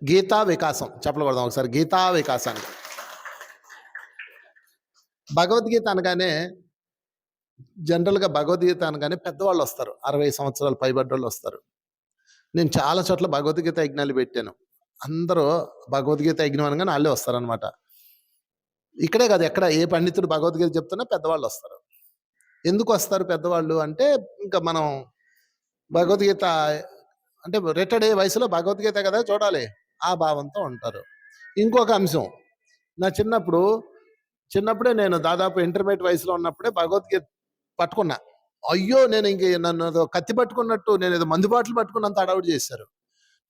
గీతా వికాసం చెప్పలు కొడదాం ఒకసారి. గీతా వికాసానికి భగవద్గీత అనగానే జనరల్గా భగవద్గీత అనగానే పెద్దవాళ్ళు వస్తారు, 60 సంవత్సరాలు పైబడ్డోళ్ళు వస్తారు. నేను చాలా చోట్ల భగవద్గీత యజ్ఞాలు పెట్టాను. అందరూ భగవద్గీత యజ్ఞం అనగానే వాళ్ళే వస్తారనమాట. ఇక్కడే కాదు, ఎక్కడ ఏ పండితుడు భగవద్గీత చెప్తున్నా పెద్దవాళ్ళు వస్తారు. ఎందుకు వస్తారు పెద్దవాళ్ళు అంటే, ఇంకా మనం భగవద్గీత అంటే రిటైర్డ్ అయ్యే వయసులో భగవద్గీత కదా చూడాలి, ఆ భావంతో ఉంటారు. ఇంకొక అంశం, నా చిన్నప్పుడే నేను దాదాపు ఇంటర్మీడియట్ వయసులో ఉన్నప్పుడే భగవద్గీత పట్టుకున్నా. అయ్యో, నేను ఇంక నన్ను ఏదో కత్తి పట్టుకున్నట్టు, నేను ఏదో మందు బాటలు పట్టుకున్నంత అడవుడు చేశారు.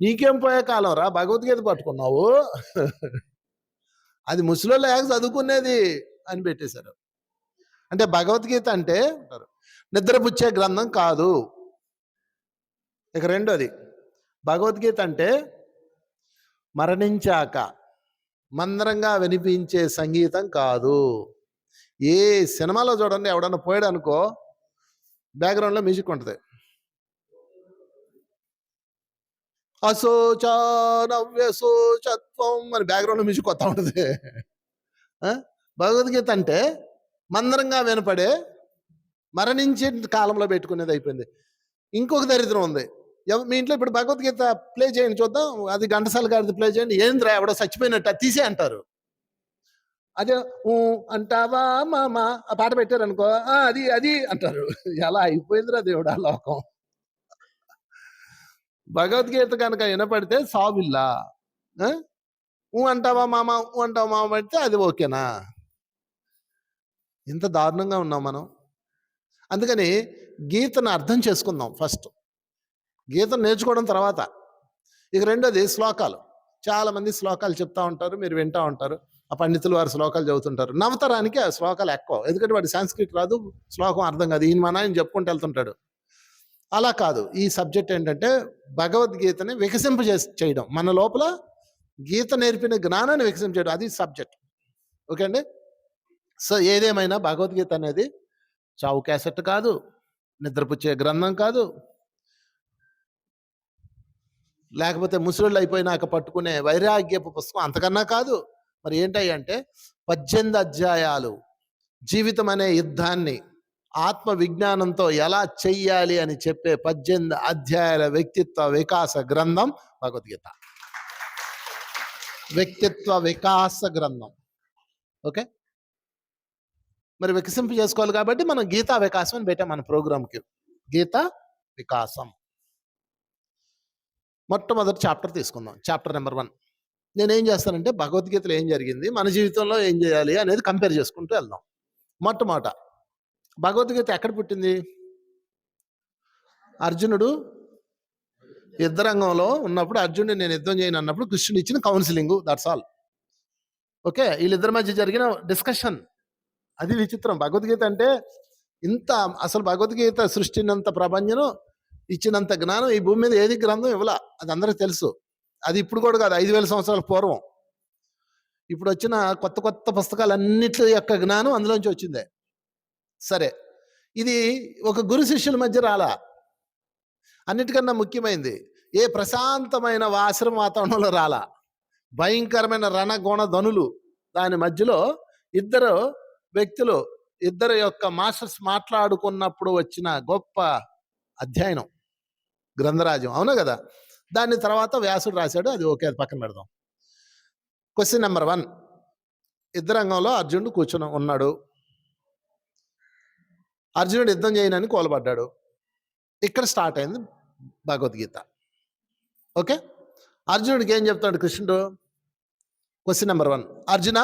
నీకేం పోయే కాలం రా, భగవద్గీత పట్టుకున్నావు, అది ముసలోళ్ళు చదువుకునేది అని పెట్టేశారు. అంటే భగవద్గీత అంటే నిద్రపుచ్చే గ్రంథం కాదు. ఇక రెండోది, భగవద్గీత అంటే మరణించాక మందరంగా వినిపించే సంగీతం కాదు. ఏ సినిమాలో చూడండి, ఎవడన్నా పోయాడు అనుకో, బ్యాక్గ్రౌండ్లో మ్యూజిక్ ఉంటుంది. అశోచనవ్యశోచత్వం అని బ్యాక్గ్రౌండ్లో మ్యూజిక్ వస్తూ ఉంటుంది. భగవద్గీత అంటే మందరంగా వినపడే, మరణించే కాలంలో పెట్టుకునేది అయిపోయింది. ఇంకొక దరిద్రం ఉంది. మీ ఇంట్లో ఇప్పుడు భగవద్గీత ప్లే చేయండి చూద్దాం, అది ఘంటసాల గారిది ప్లే చేయండి, ఏంద్రా ఎవడో చచ్చిపోయినట్టు తీసే అంటారు. అదే అంటావా మామ ఆ పాట పెట్టారు అనుకో, అది అది అంటారు. ఎలా అయిపోయిందిరా దేవుడా లోకం. భగవద్గీత కనుక వినపడితే సావిల్లా, అంటావా మామ అంటావా మామ పడితే అది ఓకేనా? ఇంత దారుణంగా ఉన్నాం మనం. అందుకని గీతను అర్థం చేసుకుందాం ఫస్ట్, గీతను నేర్చుకోవడం తర్వాత. ఇక రెండోది శ్లోకాలు. చాలా మంది శ్లోకాలు చెప్తా ఉంటారు, మీరు వింటూ ఉంటారు. ఆ పండితులు వారి శ్లోకాలు చదువుతుంటారు. నవతరానికి ఆ శ్లోకాలు ఎక్కువ, ఎందుకంటే వాడి సంస్కృతి రాదు, శ్లోకం అర్థం కాదు, ఈయన మన ఆయన చెప్పుకుంటూ వెళ్తుంటాడు. అలా కాదు, ఈ సబ్జెక్ట్ ఏంటంటే భగవద్గీతని చేయడం, మన లోపల గీత నేర్పిన జ్ఞానాన్ని వికసింపజేయడం, అది సబ్జెక్ట్. ఓకే అండి. సో ఏదేమైనా భగవద్గీత అనేది చావు క్యాసెట్ కాదు, నిద్రపుచ్చే గ్రంథం కాదు, లేకపోతే ముసలోళ్ళు అయిపోయినాక పట్టుకునే వైరాగ్యపు పుస్తకం అంతకన్నా కాదు. మరి ఏంటయ్యి అంటే 18 అధ్యాయాలు జీవితం అనే యుద్ధాన్ని ఆత్మ విజ్ఞానంతో ఎలా చెయ్యాలి అని చెప్పే 18 అధ్యాయాల వ్యక్తిత్వ వికాస గ్రంథం భగవద్గీత. వ్యక్తిత్వ వికాస గ్రంథం. ఓకే, మరి వికసింపు చేసుకోవాలి కాబట్టి మనం గీతా వికాసం అని పెట్టాం మన ప్రోగ్రాంకి. గీతా వికాసం మొట్టమొదటి చాప్టర్ తీసుకుందాం. Chapter number 1. నేనేం చేస్తానంటే భగవద్గీతలో ఏం జరిగింది, మన జీవితంలో ఏం చేయాలి అనేది కంపేర్ చేసుకుంటూ వెళ్దాం. మొట్టమొదట భగవద్గీత ఎక్కడ పుట్టింది? అర్జునుడు యుద్ధరంగంలో ఉన్నప్పుడు, అర్జునుడు నేను యుద్ధం చేయను అన్నప్పుడు కృష్ణుడు ఇచ్చిన కౌన్సిలింగ్, దట్స్ ఆల్. ఓకే, వీళ్ళిద్దరి మధ్య జరిగిన డిస్కషన్, అది విచిత్రం. భగవద్గీత అంటే ఇంత, అసలు భగవద్గీత సృష్టినంత ప్రపంచం ఇచ్చినంత జ్ఞానం ఈ భూమి మీద ఏది గ్రంథం ఇవ్వలా, అది అందరికీ తెలుసు. అది ఇప్పుడు కూడా కాదు, 5000 సంవత్సరాల పూర్వం. ఇప్పుడు వచ్చిన కొత్త కొత్త పుస్తకాలన్నిటి యొక్క జ్ఞానం అందులోంచి వచ్చిందే. సరే, ఇది ఒక గురు శిష్యుల మధ్య రాలా. అన్నిటికన్నా ముఖ్యమైనది, ఏ ప్రశాంతమైన ఆశ్రమ వాతావరణంలో రాలా. భయంకరమైన రణగుణ ధనులు, దాని మధ్యలో ఇద్దరు వ్యక్తులు, ఇద్దరు యొక్క మాస్టర్స్ మాట్లాడుకున్నప్పుడు వచ్చిన గొప్ప అధ్యయనం గ్రంథరాజ్యం, అవునా కదా? దాని తర్వాత వ్యాసుడు రాశాడు, అది ఓకే, అది పక్కన పెడదాం. Question number 1. యుద్ధరంగంలో అర్జునుడు కూర్చొని ఉన్నాడు. అర్జునుడు యుద్ధం చేయనని కోలబడ్డాడు. ఇక్కడ స్టార్ట్ అయింది భగవద్గీత. ఓకే, అర్జునుడికి ఏం చెప్తాడు కృష్ణుడు? Question number 1. అర్జున,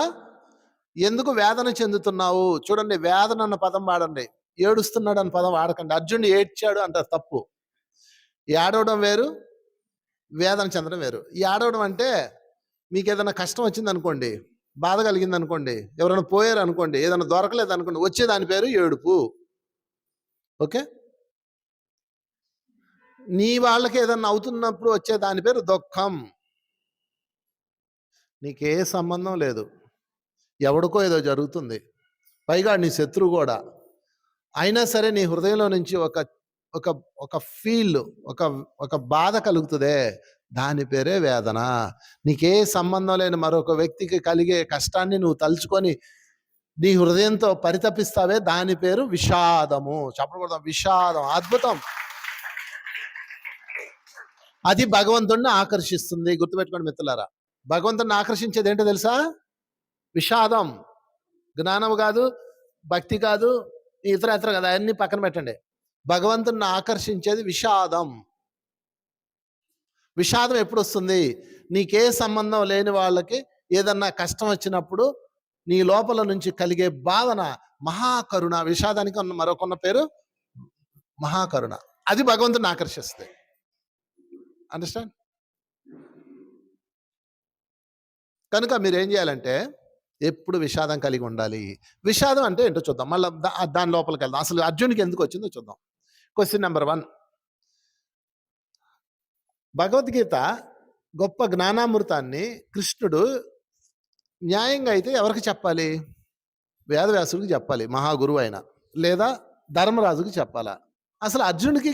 ఎందుకు వేదన చెందుతున్నావు? చూడండి, వేదన అన్న పదం వాడండి, ఏడుస్తున్నాడు అన్న పదం వాడకండి. అర్జునుడు ఏడ్చాడు అంటారు, తప్పు. ఏడవడం వేరు, వేదన చెందడం వేరు. ఏడవడం అంటే మీకు ఏదైనా కష్టం వచ్చింది అనుకోండి, బాధ కలిగింది అనుకోండి, ఎవరైనా పోయారు అనుకోండి, ఏదైనా దొరకలేదు అనుకోండి, వచ్చేదాని పేరు ఏడుపు. ఓకే, నీ వాళ్ళకి ఏదన్నా అవుతున్నప్పుడు వచ్చే దాని పేరు దుఃఖం. నీకే సంబంధం లేదు, ఎవడికో ఏదో జరుగుతుంది, పైగా నీ శత్రువు కూడా, అయినా సరే నీ హృదయంలో నుంచి ఒక ఒక ఒక ఫీల్, ఒక బాధ కలుగుతుందే, దాని పేరే వేదన. నీకే సంబంధం లేని మరొక వ్యక్తికి కలిగే కష్టాన్ని నువ్వు తలుచుకొని నీ హృదయంతో పరితపిస్తావే, దాని పేరు విషాదము. చెప్పకూడదు, విషాదం. అద్భుతం. అది భగవంతుడిని ఆకర్షిస్తుంది. గుర్తుపెట్టుకోండి మిత్రులారా, భగవంతుడిని ఆకర్షించేది ఏంటో తెలుసా? విషాదం. జ్ఞానం కాదు, భక్తి కాదు, ఇతర కాదు, అన్ని పక్కన పెట్టండి. భగవంతుడిని ఆకర్షించేది విషాదం. విషాదం ఎప్పుడు వస్తుంది? నీకే సంబంధం లేని వాళ్ళకి ఏదన్నా కష్టం వచ్చినప్పుడు నీ లోపల నుంచి కలిగే భావన మహాకరుణ. విషాదానికి మరొకొన్న పేరు మహాకరుణ. అది భగవంతుని ఆకర్షిస్తుంది. అండర్స్టాండ్? కనుక మీరు ఏం చేయాలంటే ఎప్పుడు విషాదం కలిగి ఉండాలి. విషాదం అంటే ఏంటో చూద్దాం. మళ్ళీ దాని లోపలికి వెళ్దాం. అసలు అర్జునుడికి ఎందుకు వచ్చిందో చూద్దాం. Question number 1. భగవద్గీత గొప్ప జ్ఞానామృతాన్ని కృష్ణుడు న్యాయంగా అయితే ఎవరికి చెప్పాలి? వేదవ్యాసుడికి చెప్పాలి, మహాగురువు అయిన, లేదా ధర్మరాజుకి చెప్పాలా? అసలు అర్జునుడికి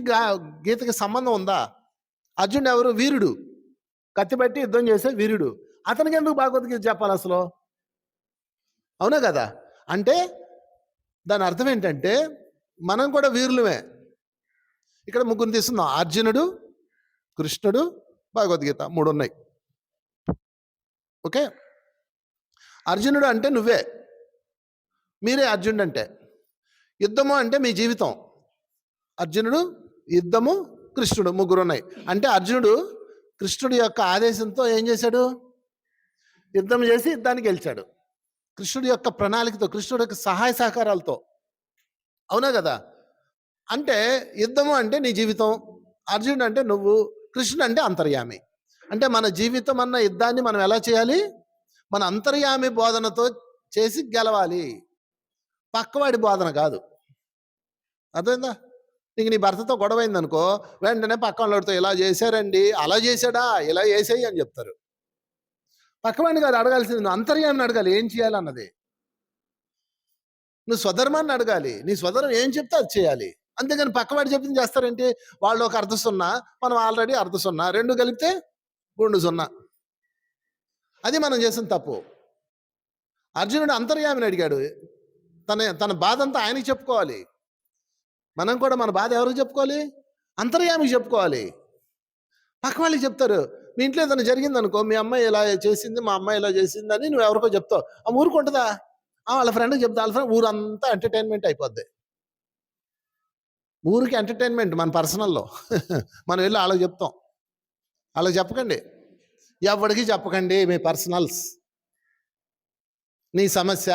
గీతకి సంబంధం ఉందా? అర్జునుడు ఎవరు? వీరుడు, కత్తిపెట్టి యుద్ధం చేసే వీరుడు. అతనికి ఎందుకు భగవద్గీత చెప్పాలి అసలు? అవునా కదా? అంటే దాని అర్థం ఏంటంటే మనం కూడా వీరులమే. ఇక్కడ ముగ్గురు తీసుకుందాం. అర్జునుడు, కృష్ణుడు, భగవద్గీత, 3 ఉన్నాయి. ఓకే, అర్జునుడు అంటే నువ్వే, మీరే అర్జునుడు అంటే. యుద్ధము అంటే మీ జీవితం. అర్జునుడు, యుద్ధము, కృష్ణుడు, 3 ఉన్నాయి. అంటే అర్జునుడు కృష్ణుడి యొక్క ఆదేశంతో ఏం చేశాడు? యుద్ధం చేసి యుద్ధానికి గెలిచాడు. కృష్ణుడి యొక్క ప్రణాళికతో, కృష్ణుడి యొక్క సహాయ సహకారాలతో. అవునా కదా? అంటే యుద్ధము అంటే నీ జీవితం, అర్జునుడు అంటే నువ్వు, కృష్ణుడు అంటే అంతర్యామి. అంటే మన జీవితం అన్న యుద్ధాన్ని మనం ఎలా చేయాలి? మన అంతర్యామి బోధనతో చేసి గెలవాలి, పక్కవాడి బోధన కాదు. అర్థమైందా? నీకు నీ భర్తతో గొడవైంది అనుకో, వెంటనే పక్క వాళ్ళతో ఇలా చేశారండి, అలా చేశాడా, ఇలా చేసేయి అని చెప్తారు. పక్కవాడిని కాదు అడగాల్సింది, నువ్వు అంతర్యామిని అడగాలి ఏం చేయాలన్నది. నువ్వు స్వధర్మాన్ని అడగాలి, నీ స్వధర్మం ఏం చెప్తే అది చేయాలి. అంతేగాని పక్కవాడు చెప్పింది చేస్తారంటే, వాళ్ళు ఒక అర్ధ 0, మనం ఆల్రెడీ అర్ధ 0, 2 కలిపితే గుండు 0. అది మనం చేసిన తప్పు. అర్జునుడు అంతర్యామిని అడిగాడు. తన బాధ అంతా ఆయనకి చెప్పుకోవాలి. మనం కూడా మన బాధ ఎవరికి చెప్పుకోవాలి? అంతర్యామికి చెప్పుకోవాలి. పక్క వాళ్ళకి చెప్తారు. మీ ఇంట్లో ఏదైనా జరిగింది అనుకో, మీ అమ్మాయి ఇలా చేసింది, మా అమ్మాయి ఇలా చేసింది అని నువ్వు ఎవరికో చెప్తావు. ఆ ఊరుకుంటుందా? వాళ్ళ ఫ్రెండ్కి చెప్తా, వాళ్ళ ఫ్రెండ్ ఊరంతా ఎంటర్టైన్మెంట్ అయిపోద్ది. ఊరికి ఎంటర్టైన్మెంట్ మన పర్సనల్లో. మనం వెళ్ళి వాళ్ళకి చెప్తాం. వాళ్ళకి చెప్పకండి, ఎవరికి చెప్పకండి మీ పర్సనల్స్. నీ సమస్య,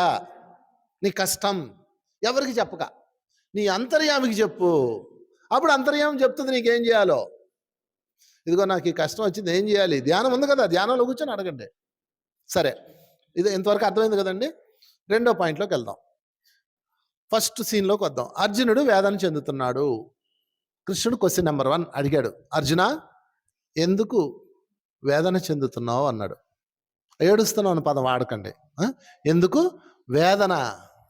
నీ కష్టం ఎవరికి చెప్పక నీ అంతర్యామికి చెప్పు. అప్పుడు అంతర్యామి చెప్తుంది నీకేం చేయాలో. ఇదిగో నాకు ఈ కష్టం వచ్చింది, ఏం చేయాలి? ధ్యానం ఉంది కదా, ధ్యానంలో కూర్చొని అడగండి. సరే, ఇది ఇంతవరకు అర్థమైంది కదండి. 2వ పాయింట్లోకి వెళ్దాం. ఫస్ట్ సీన్లోకి వద్దాం. అర్జునుడు వేదన చెందుతున్నాడు. కృష్ణుడు క్వశ్చన్ నెంబర్ 1 అడిగాడు. అర్జున, ఎందుకు వేదన చెందుతున్నావు అన్నాడు. ఏడుస్తున్నావు అన్న పదం వాడకండి. ఎందుకు వేదన?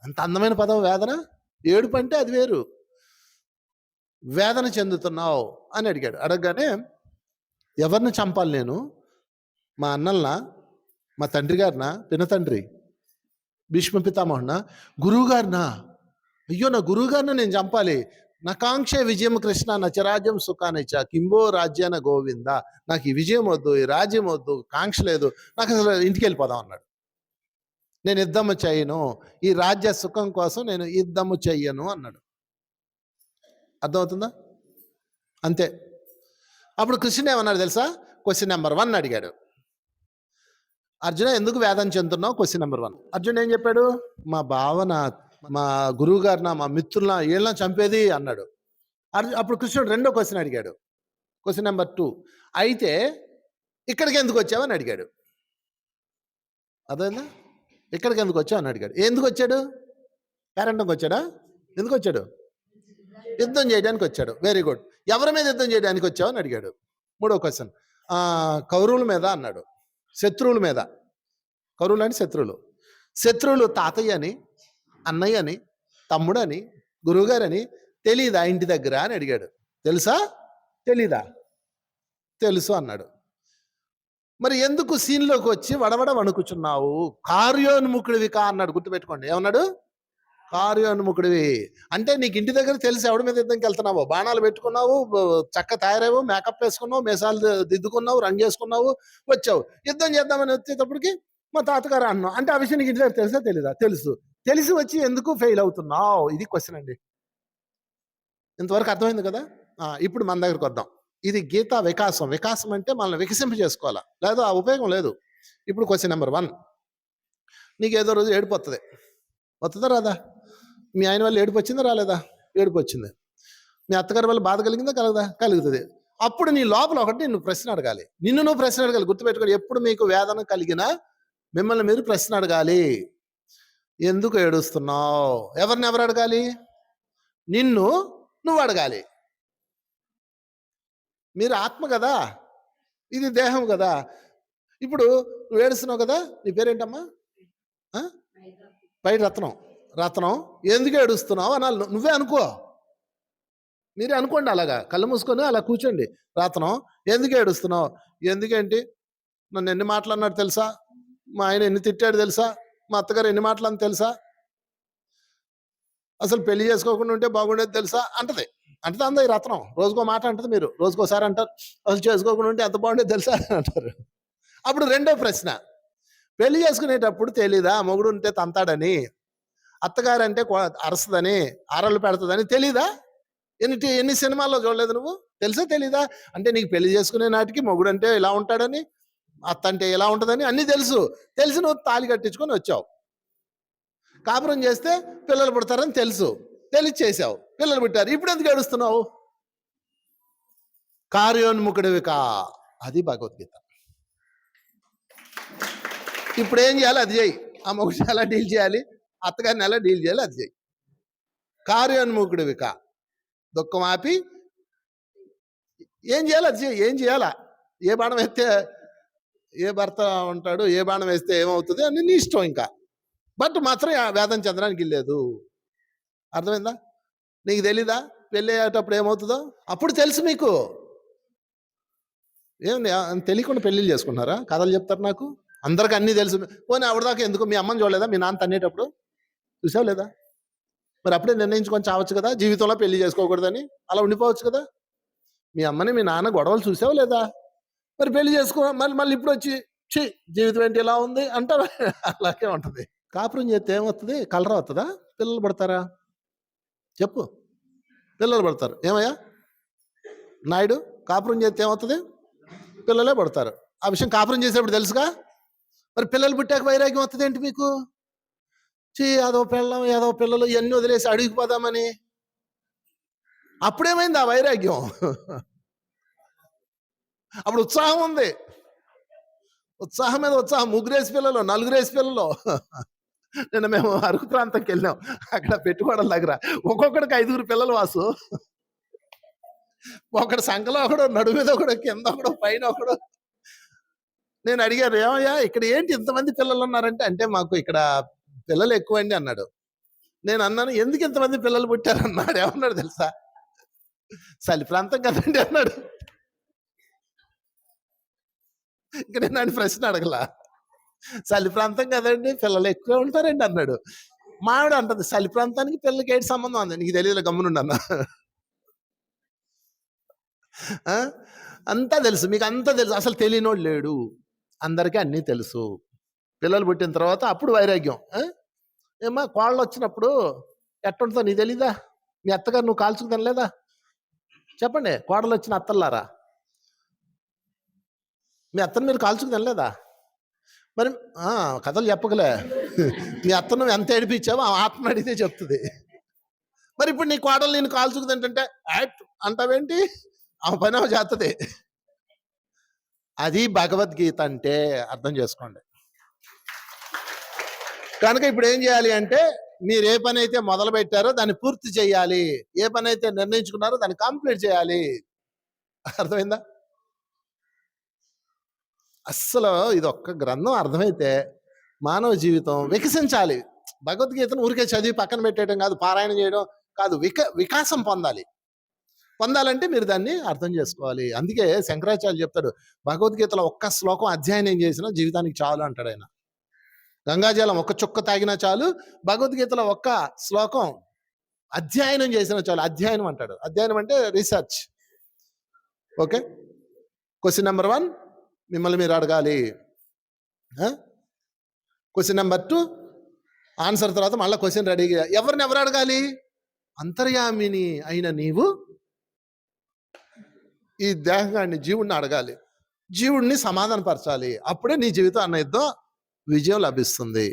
ఎంత అందమైన పదం వేదన. ఏడుపు అంటే అది వేరు. వేదన చెందుతున్నావు అని అడిగాడు. అడగగానే ఎవరిని చంపాలి నేను? మా అన్నల్నా, మా తండ్రి గారినా, పినతండ్రి భీష్మ పితామహునా, గురువు గారినా? అయ్యో, నా గురువు గారిని నేను చంపాలి. నా కాంక్షే విజయం కృష్ణ, నచరాజ్యం సుఖానిచ్చ కింబో రాజ్యాన గోవింద. నాకు ఈ విజయం వద్దు, ఈ రాజ్యం వద్దు, కాంక్ష లేదు, నాకు అసలు ఇంటికి వెళ్ళిపోదాం అన్నాడు. నేను యుద్ధము చెయ్యను, ఈ రాజ్య సుఖం కోసం నేను యుద్ధము చెయ్యను అన్నాడు. అర్థమవుతుందా? అంతే. అప్పుడు కృష్ణుడు ఏమన్నాడు తెలుసా? క్వశ్చన్ నెంబర్ 1 అడిగాడు. అర్జున, ఎందుకు వేదన చెందుతున్నావు? Question number 1. అర్జునుడు ఏం చెప్పాడు? మా భావన, మా గురువు గారిన, మా మిత్రుల వీళ్ళని చంపేది అన్నాడు. అప్పుడు కృష్ణుడు 2వ క్వశ్చన్ అడిగాడు. Question number 2. అయితే ఇక్కడికి ఎందుకు వచ్చావని అడిగాడు. అదేనా? ఇక్కడికి ఎందుకు వచ్చావు అని అడిగాడు. ఎందుకు వచ్చాడు? పేరెంట్కి వచ్చాడా? ఎందుకు వచ్చాడు? యుద్ధం చేయడానికి వచ్చాడు. Very good. ఎవరి మీద యుద్ధం చేయడానికి వచ్చావు అని అడిగాడు. 3వ క్వశ్చన్. కౌరవుల మీద అన్నాడు. శత్రువుల మీద. కౌరవులు అంటే శత్రువులు. శత్రువులు తాతయ్య అని, అన్నయ్య అని, తమ్ముడని, గురువుగారని తెలీదా ఇంటి దగ్గర అని అడిగాడు. తెలుసా? తెలీదా? తెలుసు అన్నాడు. మరి ఎందుకు సీన్లోకి వచ్చి వడవడ వణుకుచున్నావు? కార్యోన్ముఖుడివి కా అన్నాడు, గుర్తుపెట్టుకోండి. ఏమన్నాడు? కార్యోన్ముఖుడివి. అంటే నీకు ఇంటి దగ్గర తెలిసి ఎవడి మీద యుద్ధంకి వెళ్తున్నావు? బాణాలు పెట్టుకున్నావు, చక్క తయారావు, మేకప్ వేసుకున్నావు, మీసాలు దిద్దుకున్నావు, రంగు వేసుకున్నావు, వచ్చావు. యుద్ధం చేద్దామని వచ్చేటప్పటికి మా తాతగారు అన్నావు. అంటే ఆ విషయం నీకు ఇంటి దగ్గర తెలుసా తెలీదా? తెలుసు. తెలిసి వచ్చి ఎందుకు ఫెయిల్ అవుతున్నావు? ఇది క్వశ్చన్ అండి. ఇంతవరకు అర్థమైంది కదా? ఇప్పుడు మన దగ్గరకు వద్దాం. ఇది గీతా వికాసం. వికాసం అంటే మనల్ని వికసింప చేసుకోవాలా, లేదా ఆ ఉపయోగం లేదు. ఇప్పుడు క్వశ్చన్ నెంబర్ 1. నీకు ఏదో రోజు ఏడుపు వస్తుంది. వస్తుందా రాదా? మీ ఆయన వల్ల ఏడుపు వచ్చిందా రాలేదా? ఏడుపు వచ్చింది. మీ అత్తగారి వల్ల బాధ కలిగిందా కలగదా? కలుగుతుంది. అప్పుడు నీ లోపల ఒకటి నువ్వు ప్రశ్న అడగాలి. నిన్ను నువ్వు ప్రశ్న అడగాలి. గుర్తుపెట్టుకోండి, ఎప్పుడు మీకు వేదన కలిగినా మిమ్మల్ని మీరు ప్రశ్న అడగాలి. ఎందుకు ఏడుస్తున్నావు? ఎవరు అడగాలి? నిన్ను నువ్వు అడగాలి. మీరు ఆత్మ కదా, ఇది దేహం కదా. ఇప్పుడు నువ్వు ఏడుస్తున్నావు కదా, నీ పేరేంటమ్మా? పై రత్నం. రత్నం, ఎందుకు ఏడుస్తున్నావు అనాలి. నువ్వే అనుకో, మీరే అనుకోండి. అలాగా కళ్ళు మూసుకొని అలా కూర్చోండి. రత్నం, ఎందుకు ఏడుస్తున్నావు? ఎందుకేంటి? నన్ను ఎన్ని మాటలు అన్నాడు తెలుసా? మా ఆయన ఎన్ని తిట్టాడు తెలుసా? మా అత్తగారు ఎన్ని మాటలు అని తెలుసా? అసలు పెళ్లి చేసుకోకుండా ఉంటే బాగుండేది తెలుసా అంటది. అంటే అందా ఈ రత్నం. రోజుకో మాట అంటది. మీరు రోజుకోసారి అంటారు, అసలు చేసుకోకుండా ఉంటే ఎంత బాగుండేది తెలుసా అంటారు. అప్పుడు రెండో ప్రశ్న, పెళ్లి చేసుకునేటప్పుడు తెలీదా మొగుడు ఉంటే తంతాడని, అత్తగారు అంటే అరసదని, అరలు పెడతదని తెలీదా? ఎన్ని సినిమాల్లో చూడలేదు నువ్వు? తెలుసా తెలీదా? అంటే నీకు పెళ్లి చేసుకునే నాటికి మొగుడు అంటే ఇలా ఉంటాడని, అత్త అంటే ఇలా ఉంటుందని అన్నీ తెలుసు. తెలిసి నువ్వు తాళి కట్టించుకొని వచ్చావు. కాపురం చేస్తే పిల్లలు పుడతారని తెలుసు, తెలిసి చేసావు, పిల్లలు పుట్టారు. ఇప్పుడు ఎందుకు ఏడుస్తున్నావు? కార్యోన్ముఖుడివి కా. అది భగవద్గీత. ఇప్పుడు ఏం చేయాలి అది చేయి. ఆ మొగుడు ఎలా డీల్ చేయాలి, అత్తగారిని ఎలా డీల్ చేయాలి అది చేయి. కార్యోన్ముఖుడివి కా. దుఃఖం ఆపి ఏం చేయాలి అది చేయి. ఏం చేయాలా? ఏ బాణం వేస్తే ఏ భర్త ఉంటాడు, ఏ బాణం వేస్తే ఏమవుతుంది అని నీ ఇష్టం. ఇంకా బట్ మాత్రం వేదం చెందడానికి లేదు. అర్థమైందా? నీకు తెలీదా పెళ్ళి అయ్యేటప్పుడు ఏమవుతుందో? అప్పుడు తెలుసు మీకు. ఏం తెలియకుండా పెళ్ళిళ్ళు చేసుకుంటున్నారా? కథలు చెప్తారు నాకు. అందరికి అన్నీ తెలుసు. పోనీ ఆవిడదాకా ఎందుకు? మీ అమ్మని చూడలేదా? మీ నాన్న తన్నేటప్పుడు చూసావు లేదా? మరి అప్పుడే నిర్ణయించుకొని చావచ్చు కదా, జీవితంలో పెళ్లి చేసుకోకూడదని. అలా ఉండిపోవచ్చు కదా. మీ అమ్మని మీ నాన్న గొడవలు చూసావు లేదా? మరి పెళ్లి చేసుకో. మళ్ళీ ఇప్పుడు వచ్చి జీవితం ఏంటి ఇలా ఉంది అంటారు. అలాగే ఉంటుంది. కాపురం చేస్తే ఏమవుతుంది? కలర్ అవుతుందా? పిల్లలు పడతారా? చెప్పు. పిల్లలు పడతారు. ఏమయ్యా నాయుడు, కాపురం చేస్తే ఏమవుతుంది? పిల్లలే పడతారు. ఆ విషయం కాపురం చేసేప్పుడు తెలుసుగా. మరి పిల్లలు పుట్టాక వైరాగ్యం వస్తుంది ఏంటి మీకు? ఏదో పిల్లం ఏదో పిల్లలు ఇవన్నీ వదిలేసి అడిగిపోదామని. అప్పుడేమైంది ఆ వైరాగ్యం? అప్పుడు ఉత్సాహం ఉంది. ఉత్సాహం మీద ఉత్సాహం. 3 పిల్లలు, 4 పిల్లలు. నిన్న మేము అరకు ప్రాంతంకి వెళ్ళాం. అక్కడ పెట్టుకోవడం దగ్గర ఒక్కొక్కడికి 5 పిల్లలు వాసు. ఒకడు సంకలో ఒకడు, నడు మీద ఒకడు, కింద ఒకడు, పైన ఒకడు. నేను అడిగాను, ఏమయ్యా ఇక్కడ ఏంటి ఇంతమంది పిల్లలు ఉన్నారంటే, అంటే మాకు ఇక్కడ పిల్లలు ఎక్కువండి అన్నాడు. నేను అన్నాను, ఎందుకు ఇంతమంది పిల్లలు పుట్టారు అన్నాడు. ఏమన్నాడు తెలుసా? చలి ప్రాంతం కదండి అన్నాడు. ఇంకా నేను ఆయన ప్రశ్న అడగలా. చలి ప్రాంతం కదండి, పిల్లలు ఎక్కువ ఉంటారండి అన్నాడు. మావిడ అంటది, చలి ప్రాంతానికి పిల్లలకి ఏంటి సంబంధం అంది. నీకు తెలియదు, గమ్మునుండి అన్న. అంతా తెలుసు మీకు, అంతా తెలుసు. అసలు తెలియనోడు లేడు, అందరికీ అన్నీ తెలుసు. పిల్లలు పుట్టిన తర్వాత అప్పుడు వైరాగ్యం. ఏమా కోళ్ళు వచ్చినప్పుడు ఎట్టుంటుందో నీకు తెలీదా? మీ అత్తగారు నువ్వు కాల్చుకు తినలేదా? చెప్పండి. కోడలు వచ్చిన అత్తల్లారా, మీ అత్తను మీరు కాల్చుకు తినలేదా? మరి కథలు చెప్పగలే. మీ అత్తను ఎంత ఏడిపించావో ఆ ఆత్మ అడిగితే చెప్తుంది. మరి ఇప్పుడు నీ కోడలు నేను కాల్చుకు తింటుంటే అంటావేంటి? ఆ పని చేస్తుంది. అది భగవద్గీత అంటే అర్థం చేసుకోండి. కనుక ఇప్పుడు ఏం చేయాలి అంటే, మీరు ఏ పని అయితే మొదలు పెట్టారో దాన్ని పూర్తి చేయాలి. ఏ పని అయితే నిర్ణయించుకున్నారో దాన్ని కంప్లీట్ చేయాలి. అర్థమైందా? అస్సలు ఇది ఒక్క గ్రంథం అర్థమైతే మానవ జీవితం వికసించాలి. భగవద్గీతను ఊరికే చదివి పక్కన పెట్టేయడం కాదు, పారాయణ చేయడం కాదు, వికాసం పొందాలి. పొందాలంటే మీరు దాన్ని అర్థం చేసుకోవాలి. అందుకే శంకరాచార్యులు చెప్తాడు, భగవద్గీతలో ఒక్క శ్లోకం అధ్యయనం చేసినా జీవితానికి చాలు అంటాడు ఆయన. గంగాజలం ఒక్క చుక్క తాగినా చాలు, భగవద్గీతలో ఒక్క శ్లోకం అధ్యయనం చేసినా చాలు. అధ్యయనం అంటాడు. అధ్యయనం అంటే రీసెర్చ్. ఓకే. క్వశ్చన్ నెంబర్ 1 మిమ్మల్ని మీరు అడగాలి. క్వశ్చన్ నెంబర్ 2 ఆన్సర్ తర్వాత మళ్ళీ క్వశ్చన్ రెడీగా. ఎవరిని ఎవరు అడగాలి? అంతర్యామిని అయిన నీవు ఈ దేహాన్ని, జీవుడిని అడగాలి. జీవుడిని సమాధానపరచాలి. అప్పుడే నీ జీవితం అన్న యుద్ధం విజయం లభిస్తుంది.